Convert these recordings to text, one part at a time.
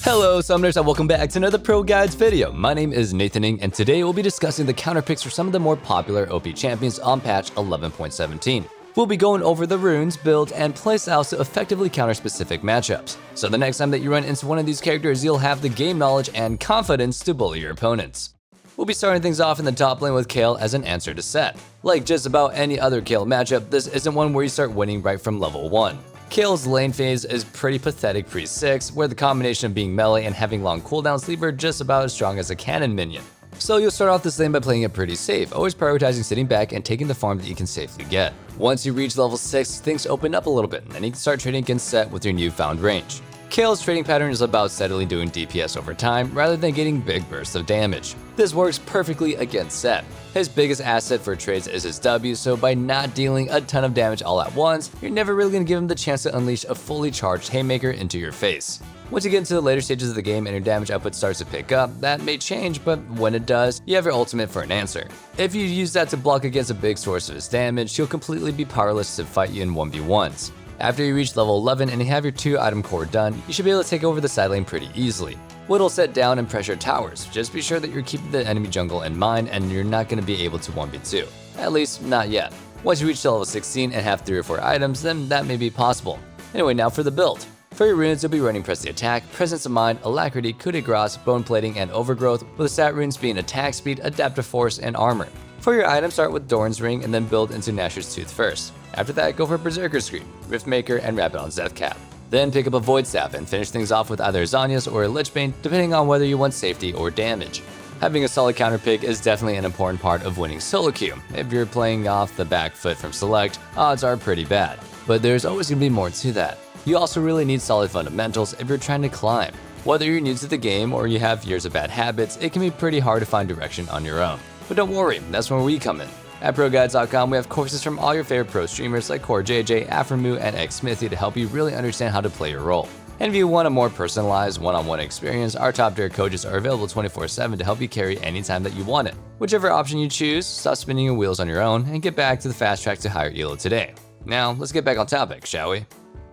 Hello Summoners and welcome back to another ProGuides video. My name is Nathaning and today we'll be discussing the counter picks for some of the more popular OP champions on patch 11.17. We'll be going over the runes, builds, and playstyles to effectively counter specific matchups. So the next time that you run into one of these characters, you'll have the game knowledge and confidence to bully your opponents. We'll be starting things off in the top lane with Kayle as an answer to Sett. Like just about any other Kayle matchup, this isn't one where you start winning right from level 1. Kayle's lane phase is pretty pathetic pre-6, where the combination of being melee and having long cooldowns leave her just about as strong as a cannon minion. So you'll start off this lane by playing it pretty safe, always prioritizing sitting back and taking the farm that you can safely get. Once you reach level 6, things open up a little bit, and then you can start trading against Sett with your newfound range. Kayle's trading pattern is about steadily doing DPS over time rather than getting big bursts of damage. This works perfectly against Sett. His biggest asset for trades is his W, so by not dealing a ton of damage all at once, you're never really going to give him the chance to unleash a fully charged haymaker into your face. Once you get into the later stages of the game and your damage output starts to pick up, that may change, but when it does, you have your ultimate for an answer. If you use that to block against a big source of his damage, he'll completely be powerless to fight you in 1v1s. After you reach level 11 and you have your 2 item core done, you should be able to take over the side lane pretty easily. Whittle Sett down and pressure towers. Just be sure that you're keeping the enemy jungle in mind and you're not going to be able to 1v2. At least, not yet. Once you reach to level 16 and have 3 or 4 items, then that may be possible. Anyway, now for the build. For your runes, you'll be running Press the Attack, Presence of Mind, Alacrity, Coup de Grace, Bone Plating, and Overgrowth, with the stat runes being Attack Speed, Adaptive Force, and Armor. For your items, start with Doran's Ring and then build into Gnasher's Tooth first. After that, go for Berserker Scream, Riftmaker, and Rabadon's Death Cap. Then pick up a Void Staff and finish things off with either Zhonya's or a Lichbane, depending on whether you want safety or damage. Having a solid counter pick is definitely an important part of winning solo queue. If you're playing off the back foot from select, odds are pretty bad. But there's always going to be more to that. You also really need solid fundamentals if you're trying to climb. Whether you're new to the game or you have years of bad habits, it can be pretty hard to find direction on your own. But don't worry, that's where we come in. At ProGuides.com, we have courses from all your favorite pro streamers like CoreJJ, Aframu, and XSmithy to help you really understand how to play your role. And if you want a more personalized one-on-one experience, our top tier coaches are available 24/7 to help you carry anytime that you want it. Whichever option you choose, stop spinning your wheels on your own and get back to the fast track to higher elo today. Now, let's get back on topic, shall we?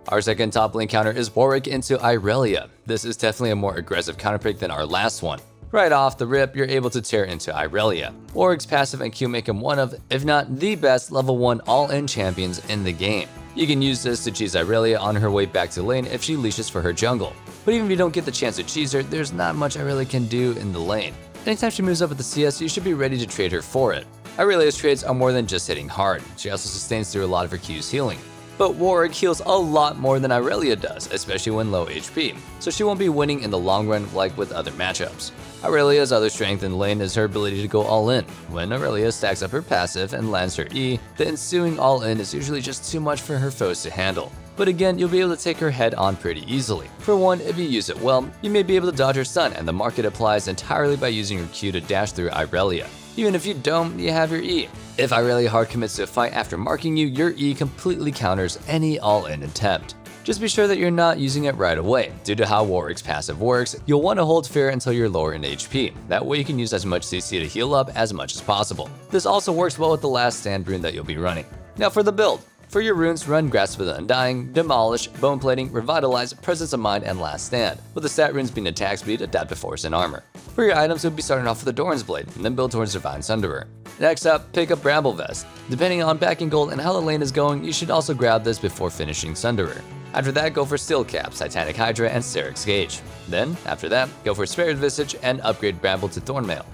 Our second top lane counter is Warwick into Irelia. This is definitely a more aggressive counter pick than our last one. Right off the rip, you're able to tear into Irelia. Warwick's passive and Q make him one of, if not the best, level 1 all-in champions in the game. You can use this to cheese Irelia on her way back to lane if she leashes for her jungle. But even if you don't get the chance to cheese her, there's not much Irelia can do in the lane. Anytime she moves up with the CS, you should be ready to trade her for it. Irelia's trades are more than just hitting hard. She also sustains through a lot of her Q's healing. But Warwick heals a lot more than Irelia does, especially when low HP, so she won't be winning in the long run like with other matchups. Irelia's other strength in lane is her ability to go all in. When Irelia stacks up her passive and lands her E, the ensuing all in is usually just too much for her foes to handle. But again, you'll be able to take her head on pretty easily. For one, if you use it well, you may be able to dodge her stun, and the market applies entirely by using your Q to dash through Irelia. Even if you don't, you have your E. If Irelia hard commits to a fight after marking you, your E completely counters any all-in attempt. Just be sure that you're not using it right away. Due to how Warwick's passive works, you'll want to hold Fear until you're lower in HP. That way you can use as much CC to heal up as much as possible. This also works well with the last stand rune that you'll be running. Now for the build. For your runes, run Grasp of the Undying, Demolish, Bone Plating, Revitalize, Presence of Mind, and Last Stand, with the stat runes being Attack Speed, Adaptive Force, and Armor. For your items, you'll be starting off with the Doran's Blade, and then build towards Divine Sunderer. Next up, pick up Bramble Vest. Depending on backing gold and how the lane is going, you should also grab this before finishing Sunderer. After that, go for Steel Cap, Titanic Hydra, and Syrinx Gauge. Then, after that, go for Spared Visage and upgrade Bramble to Thornmail.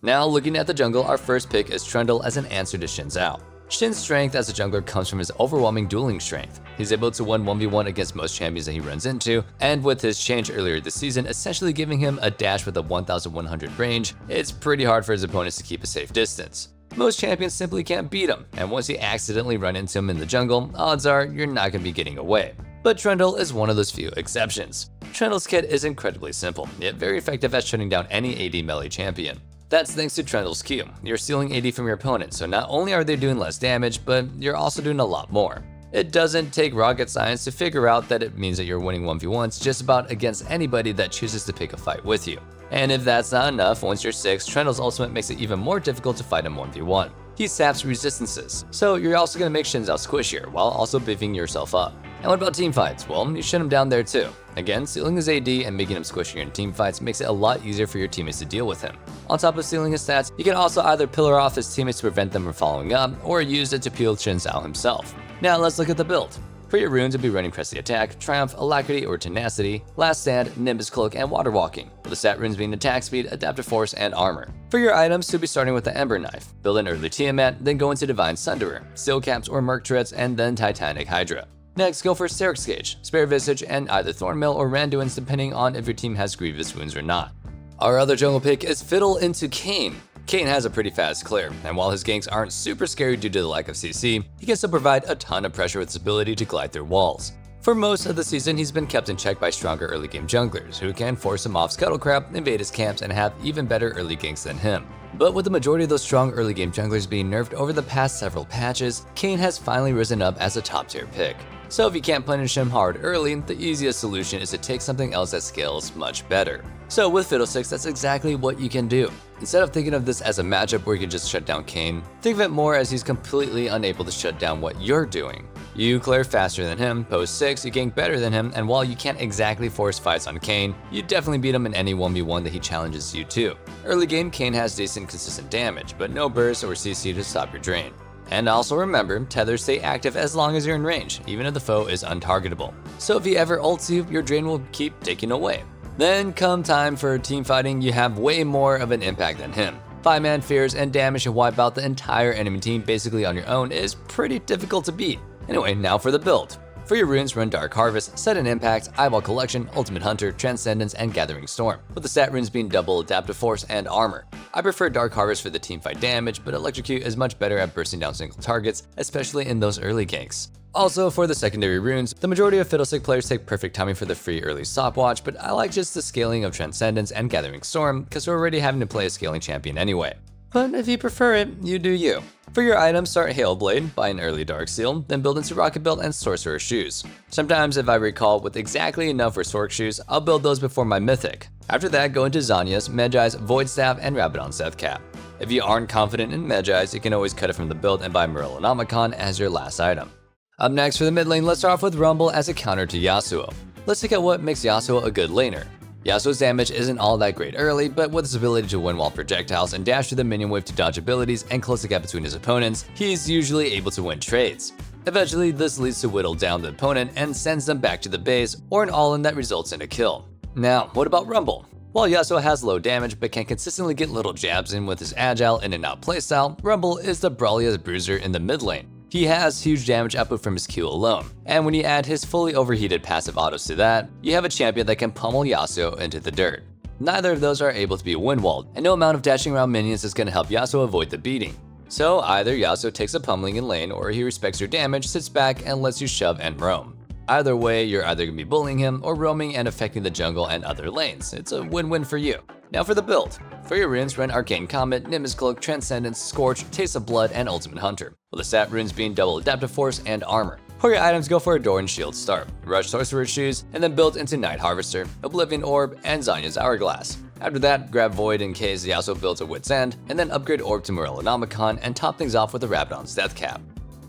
Now, looking at the jungle, our first pick is Trundle as an answer to Xin Zhao. Shin's strength as a jungler comes from his overwhelming dueling strength. He's able to win 1v1 against most champions that he runs into, and with his change earlier this season essentially giving him a dash with a 1100 range, it's pretty hard for his opponents to keep a safe distance. Most champions simply can't beat him, and once you accidentally run into him in the jungle, odds are you're not going to be getting away. But Trundle is one of those few exceptions. Trundle's kit is incredibly simple, yet very effective at shutting down any AD melee champion. That's thanks to Trundle's Q. You're stealing AD from your opponent, so not only are they doing less damage, but you're also doing a lot more. It doesn't take rocket science to figure out that it means that you're winning 1v1s just about against anybody that chooses to pick a fight with you. And if that's not enough, once you're 6, Trundle's ultimate makes it even more difficult to fight him 1v1. He saps resistances, so you're also going to make Xin Zhao squishier while also beefing yourself up. And what about team fights? Well, you shut him down there too. Again, sealing his AD and making him squishier in team fights makes it a lot easier for your teammates to deal with him. On top of sealing his stats, you can also either pillar off his teammates to prevent them from following up, or use it to peel Chen Zhao himself. Now let's look at the build. For your runes, you'll be running Press the Attack, Triumph, Alacrity or Tenacity, Last Stand, Nimbus Cloak, and Water Walking, with the stat runes being Attack Speed, Adaptive Force, and Armor. For your items, you'll be starting with the Ember Knife, build an early Tiamat, then go into Divine Sunderer, Steel Caps or Merc Treads, and then Titanic Hydra. Next, go for Syrinx Gauge, Spare Visage, and either Thornmail or Randuin's depending on if your team has Grievous wounds or not. Our other jungle pick is Fiddle into Kayn. Kayn has a pretty fast clear, and while his ganks aren't super scary due to the lack of CC, he can still provide a ton of pressure with his ability to glide through walls. For most of the season, he's been kept in check by stronger early game junglers, who can force him off Scuttlecrab, invade his camps, and have even better early ganks than him. But with the majority of those strong early game junglers being nerfed over the past several patches, Kayn has finally risen up as a top tier pick. So if you can't punish him hard early, the easiest solution is to take something else that scales much better. So with Fiddlesticks, that's exactly what you can do. Instead of thinking of this as a matchup where you can just shut down Kayn, think of it more as he's completely unable to shut down what you're doing. You clear faster than him, post 6, you gank better than him, and while you can't exactly force fights on Kayn, you definitely beat him in any 1v1 that he challenges you to. Early game, Kayn has decent consistent damage, but no burst or CC to stop your drain. And also remember, tethers stay active as long as you're in range, even if the foe is untargetable. So if he ever ults you, your drain will keep taking away. Then come time for team fighting, you have way more of an impact than him. 5-man fears and damage to wipe out the entire enemy team basically on your own is pretty difficult to beat. Anyway, now for the build. For your runes, run Dark Harvest, Sudden Impact, Eyeball Collection, Ultimate Hunter, Transcendence, and Gathering Storm, with the stat runes being Double, Adaptive Force, and Armor. I prefer Dark Harvest for the teamfight damage, but Electrocute is much better at bursting down single targets, especially in those early ganks. Also, for the secondary runes, the majority of Fiddlestick players take Perfect Timing for the free early stopwatch, but I like just the scaling of Transcendence and Gathering Storm because we're already having to play a scaling champion anyway. But if you prefer it, you do you. For your items, start Hailblade, buy an early Dark Seal, then build into Rocket Belt and Sorcerer's Shoes. Sometimes if I recall with exactly enough for Sorc Shoes, I'll build those before my Mythic. After that, go into Zanya's, Medjai's, Void Staff, and Rabadon's Death Cap. If you aren't confident in Medjai's, you can always cut it from the build and buy Morellonomicon as your last item. Up next for the mid lane, let's start off with Rumble as a counter to Yasuo. Let's look at what makes Yasuo a good laner. Yasuo's damage isn't all that great early, but with his ability to win wall projectiles and dash through the minion wave to dodge abilities and close the gap between his opponents, he's usually able to win trades. Eventually, this leads to whittle down the opponent and sends them back to the base, or an all-in that results in a kill. Now, what about Rumble? While Yasuo has low damage but can consistently get little jabs in with his agile in and out playstyle, Rumble is the brawliest bruiser in the mid lane. He has huge damage output from his Q alone, and when you add his fully overheated passive autos to that, you have a champion that can pummel Yasuo into the dirt. Neither of those are able to be wind-walled, and no amount of dashing around minions is going to help Yasuo avoid the beating. So either Yasuo takes a pummeling in lane, or he respects your damage, sits back, and lets you shove and roam. Either way, you're either going to be bullying him, or roaming and affecting the jungle and other lanes. It's a win-win for you. Now for the build. For your runes, run Arcane Comet, Nimbus Cloak, Transcendence, Scorch, Taste of Blood, and Ultimate Hunter, with the stat runes being Double Adaptive Force and Armor. For your items, go for a Door and Shield start, rush Sorcerer's Shoes, and then build into Night Harvester, Oblivion Orb, and Zanya's Hourglass. After that, grab Void in case Yasuo builds a Wit's End, and then upgrade Orb to Morellonomicon and top things off with the Rabadon's Death Cap.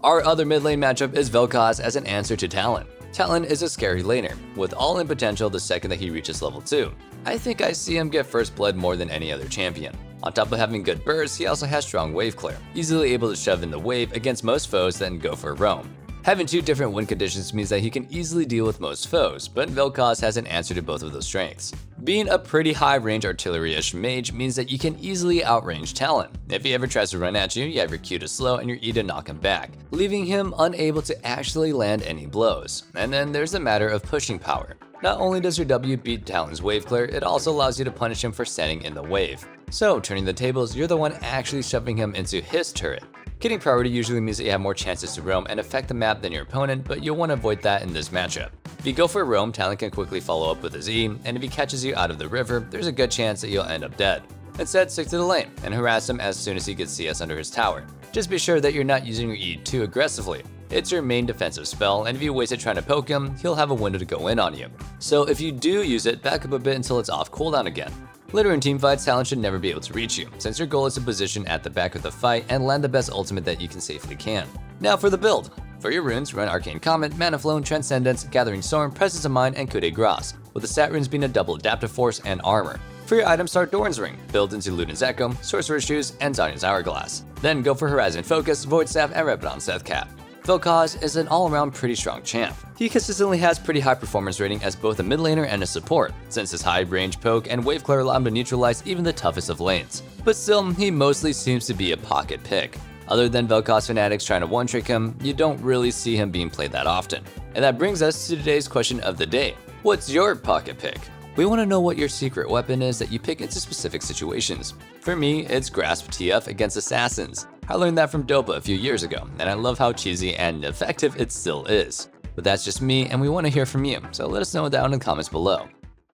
Our other mid lane matchup is Vel'Koz as an answer to Talon. Talon is a scary laner, with all-in potential the second that he reaches level 2. I think I see him get first blood more than any other champion. On top of having good burst, he also has strong wave clear, easily able to shove in the wave against most foes then go for a roam. Having two different win conditions means that he can easily deal with most foes, but Vel'Koz has an answer to both of those strengths. Being a pretty high range artillery-ish mage means that you can easily outrange Talon. If he ever tries to run at you, you have your Q to slow and your E to knock him back, leaving him unable to actually land any blows. And then there's the matter of pushing power. Not only does your W beat Talon's wave clear, it also allows you to punish him for standing in the wave. So turning the tables, you're the one actually shoving him into his turret. Getting priority usually means that you have more chances to roam and affect the map than your opponent, but you'll want to avoid that in this matchup. If you go for a roam, Talon can quickly follow up with his E, and if he catches you out of the river, there's a good chance that you'll end up dead. Instead, stick to the lane and harass him as soon as he gets CS under his tower. Just be sure that you're not using your E too aggressively. It's your main defensive spell, and if you waste it trying to poke him, he'll have a window to go in on you. So if you do use it, back up a bit until it's off cooldown again. Later in teamfights, Talon should never be able to reach you, since your goal is to position at the back of the fight and land the best ultimate that you can safely can. Now for the build. For your runes, run Arcane Comet, Mana Flow, Transcendence, Gathering Storm, Presence of Mind, and Coup de Grace, with the stat runes being a double Adaptive Force and Armor. For your items, start Doran's Ring, build into Luden's Echo, Sorcerer's Shoes, and Zanya's Hourglass. Then go for Horizon Focus, Void Staff, and Rabadon's Death Cap. Vel'Koz is an all-around pretty strong champ. He consistently has pretty high performance rating as both a mid laner and a support, since his high range poke and wave clear allow him to neutralize even the toughest of lanes. But still, he mostly seems to be a pocket pick. Other than Vel'Koz fanatics trying to one-trick him, you don't really see him being played that often. And that brings us to today's question of the day. What's your pocket pick? We want to know what your secret weapon is that you pick into specific situations. For me, it's Grasp TF against Assassins. I learned that from Dopa a few years ago, and I love how cheesy and effective it still is. But that's just me, and we want to hear from you, so let us know down in the comments below.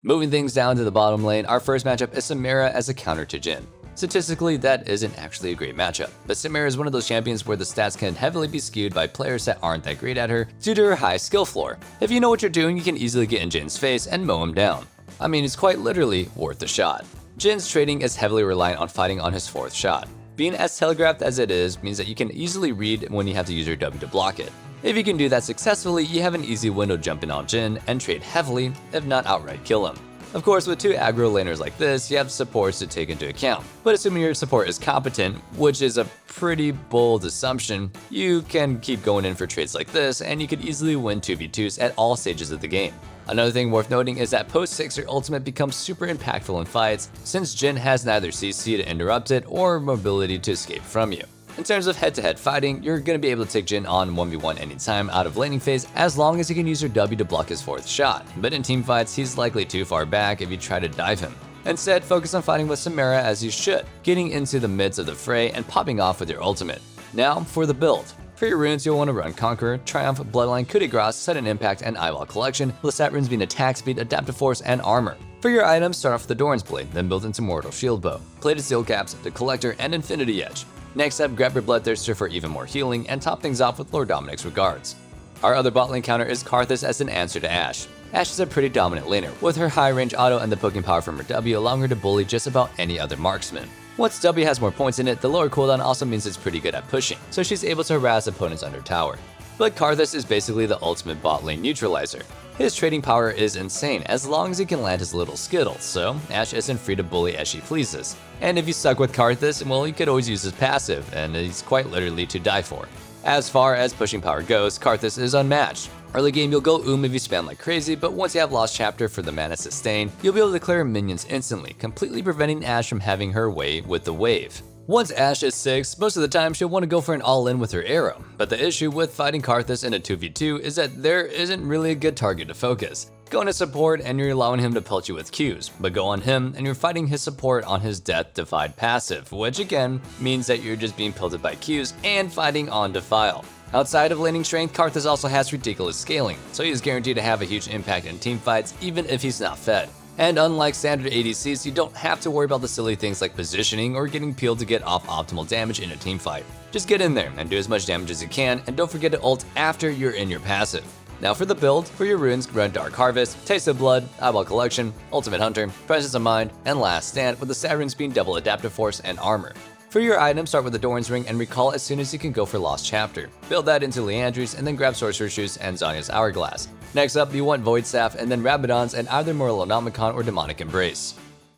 Moving things down to the bottom lane, our first matchup is Samira as a counter to Jhin. Statistically, that isn't actually a great matchup, but Samira is one of those champions where the stats can heavily be skewed by players that aren't that great at her due to her high skill floor. If you know what you're doing, you can easily get in Jhin's face and mow him down. I mean, it's quite literally worth a shot. Jhin's trading is heavily reliant on fighting on his fourth shot. Being as telegraphed as it is means that you can easily read when you have to use your W to block it. If you can do that successfully, you have an easy window to jump in on Jhin and trade heavily, if not outright kill him. Of course, with two aggro laners like this, you have supports to take into account. But assuming your support is competent, which is a pretty bold assumption, you can keep going in for trades like this, and you could easily win 2v2s at all stages of the game. Another thing worth noting is that post-6 your ultimate becomes super impactful in fights, since Jhin has neither CC to interrupt it or mobility to escape from you. In terms of head-to-head fighting, you're going to be able to take Jhin on 1v1 anytime out of laning phase as long as you can use your W to block his fourth shot, but in team fights he's likely too far back if you try to dive him. Instead, focus on fighting with Samira as you should, getting into the midst of the fray and popping off with your ultimate. Now for the build. For your runes, you'll want to run Conqueror, Triumph, Bloodline, Coup de Grace, Sudden Impact, and Eyeball Collection, with the stat runes being Attack Speed, Adaptive Force, and Armor. For your items, start off with the Doran's Blade, then build into Mortal Shield Bow, Plated Steel Caps, the Collector, and Infinity Edge. Next up, grab your Bloodthirster for even more healing, and top things off with Lord Dominic's Regards. Our other bot lane counter is Karthus as an answer to Ashe. Ashe is a pretty dominant laner, with her high range auto and the poking power from her W allowing her to bully just about any other marksman. Once W has more points in it, the lower cooldown also means it's pretty good at pushing, so she's able to harass opponents under tower. But Karthus is basically the ultimate bot lane neutralizer. His trading power is insane as long as he can land his little skittles, so Ashe isn't free to bully as she pleases. And if you suck with Karthus, well, you could always use his passive, and he's quite literally to die for. As far as pushing power goes, Karthus is unmatched. Early game you'll go if you spam like crazy, but once you have Lost Chapter for the mana sustain, you'll be able to clear minions instantly, completely preventing Ashe from having her way with the wave. Once Ashe is 6, most of the time she'll want to go for an all-in with her arrow, but the issue with fighting Karthus in a 2v2 is that there isn't really a good target to focus. Go into support and you're allowing him to pelt you with Qs, but go on him and you're fighting his support on his death-defied passive, which again means that you're just being pelted by Qs and fighting on Defile. Outside of laning strength, Karthus also has ridiculous scaling, so he is guaranteed to have a huge impact in team fights even if he's not fed. And unlike standard ADCs, you don't have to worry about the silly things like positioning or getting peeled to get off optimal damage in a team fight. Just get in there and do as much damage as you can, and don't forget to ult after you're in your passive. Now for the build, for your runes, run Dark Harvest, Taste of Blood, Eyeball Collection, Ultimate Hunter, Presence of Mind, and Last Stand, with the stat runes being double Adaptive Force and Armor. For your items, start with the Doran's Ring and recall as soon as you can go for Lost Chapter. Build that into Leandry's and then grab Sorcerer's Shoes and Zanya's Hourglass. Next up, you want Void Staff and then Rabadon's and either Morellonomicon or Demonic Embrace.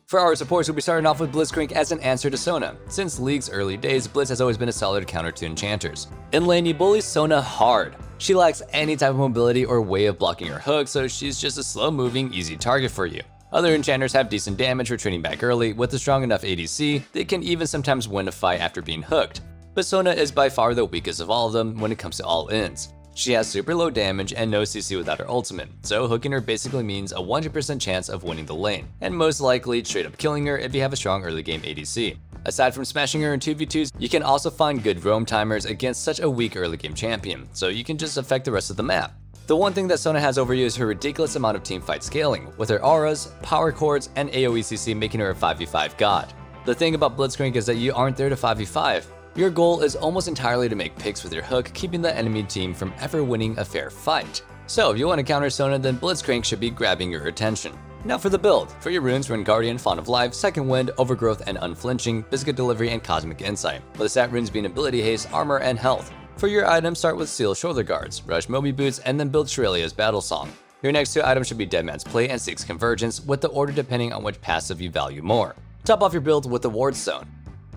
For our supports, we'll be starting off with Blitzcrank as an answer to Sona. Since League's early days, Blitz has always been a solid counter to enchanters. In lane, you bully Sona hard. She lacks any type of mobility or way of blocking her hook, so she's just a slow-moving, easy target for you. Other enchanters have decent damage for trading back early. With a strong enough ADC, they can even sometimes win a fight after being hooked. But Sona is by far the weakest of all of them when it comes to all-ins. She has super low damage and no CC without her ultimate, so hooking her basically means a 100% chance of winning the lane, and most likely straight up killing her if you have a strong early game ADC. Aside from smashing her in 2v2s, you can also find good roam timers against such a weak early game champion, so you can just affect the rest of the map. The one thing that Sona has over you is her ridiculous amount of teamfight scaling, with her auras, power chords, and AoE CC making her a 5v5 god. The thing about Blitzcrank is that you aren't there to 5v5. Your goal is almost entirely to make picks with your hook, keeping the enemy team from ever winning a fair fight. So if you want to counter Sona, then Blitzcrank should be grabbing your attention. Now for the build. For your runes, run Guardian, Font of Life, Second Wind, Overgrowth, and Unflinching, Biscuit Delivery, and Cosmic Insight, with the stat runes being Ability Haste, Armor, and Health. For your items, start with Steel Shoulder Guards, Rush Moby Boots, and then build Shirelia's Battle Song. Your next two items should be Dead Man's Plate and Six Convergence, with the order depending on which passive you value more. Top off your build with the Ward Stone.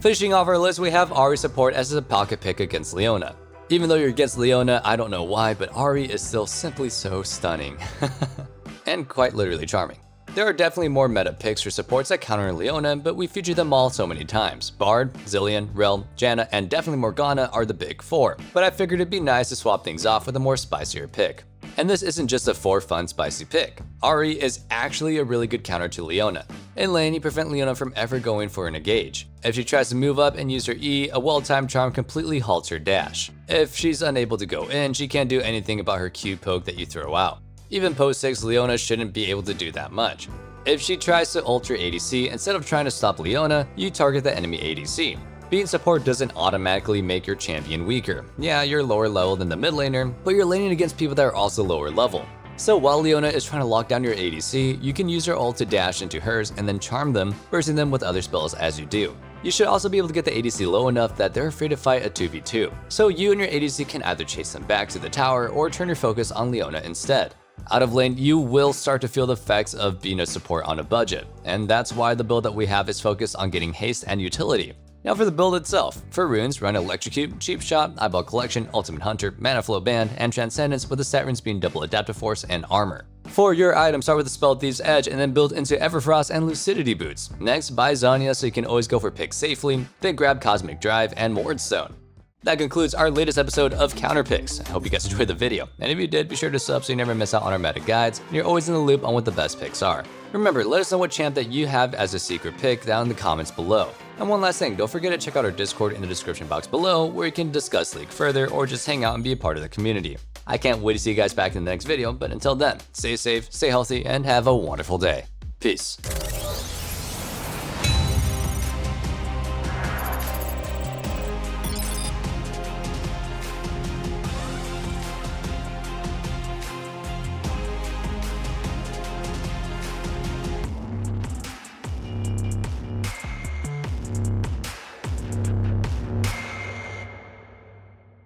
Finishing off our list, we have Ahri support as a pocket pick against Leona. Even though you're against Leona, I don't know why, but Ahri is still simply so stunning. And quite literally charming. There are definitely more meta picks for supports that counter Leona, but we feature them all so many times. Bard, Zillion, Rel, Janna, and definitely Morgana are the big four, but I figured it'd be nice to swap things off with a more spicier pick. And this isn't just a for fun spicy pick. Ahri is actually a really good counter to Leona. In lane, you prevent Leona from ever going for an engage. If she tries to move up and use her E, a well-timed charm completely halts her dash. If she's unable to go in, she can't do anything about her Q poke that you throw out. Even post 6, Leona shouldn't be able to do that much. If she tries to ult your ADC, instead of trying to stop Leona, you target the enemy ADC. Being support doesn't automatically make your champion weaker. Yeah, you're lower level than the mid laner, but you're laning against people that are also lower level. So while Leona is trying to lock down your ADC, you can use her ult to dash into hers and then charm them, bursting them with other spells as you do. You should also be able to get the ADC low enough that they're afraid to fight a 2v2, so you and your ADC can either chase them back to the tower or turn your focus on Leona instead. Out of lane, you will start to feel the effects of being a support on a budget, and that's why the build that we have is focused on getting haste and utility. Now for the build itself. For runes, run Electrocute, Cheap Shot, Eyeball Collection, Ultimate Hunter, Mana Flow Band, and Transcendence, with the stat runes being Double Adaptive Force and Armor. For your items, start with the Spell Thieves Edge and then build into Everfrost and Lucidity Boots. Next, buy Zanya so you can always go for picks safely, then grab Cosmic Drive and Ward Stone. That concludes our latest episode of Counter Picks. I hope you guys enjoyed the video, and if you did, be sure to sub so you never miss out on our meta guides, and you're always in the loop on what the best picks are. Remember, let us know what champ that you have as a secret pick down in the comments below. And one last thing, don't forget to check out our Discord in the description box below, where you can discuss League further or just hang out and be a part of the community. I can't wait to see you guys back in the next video, but until then, stay safe, stay healthy, and have a wonderful day. Peace.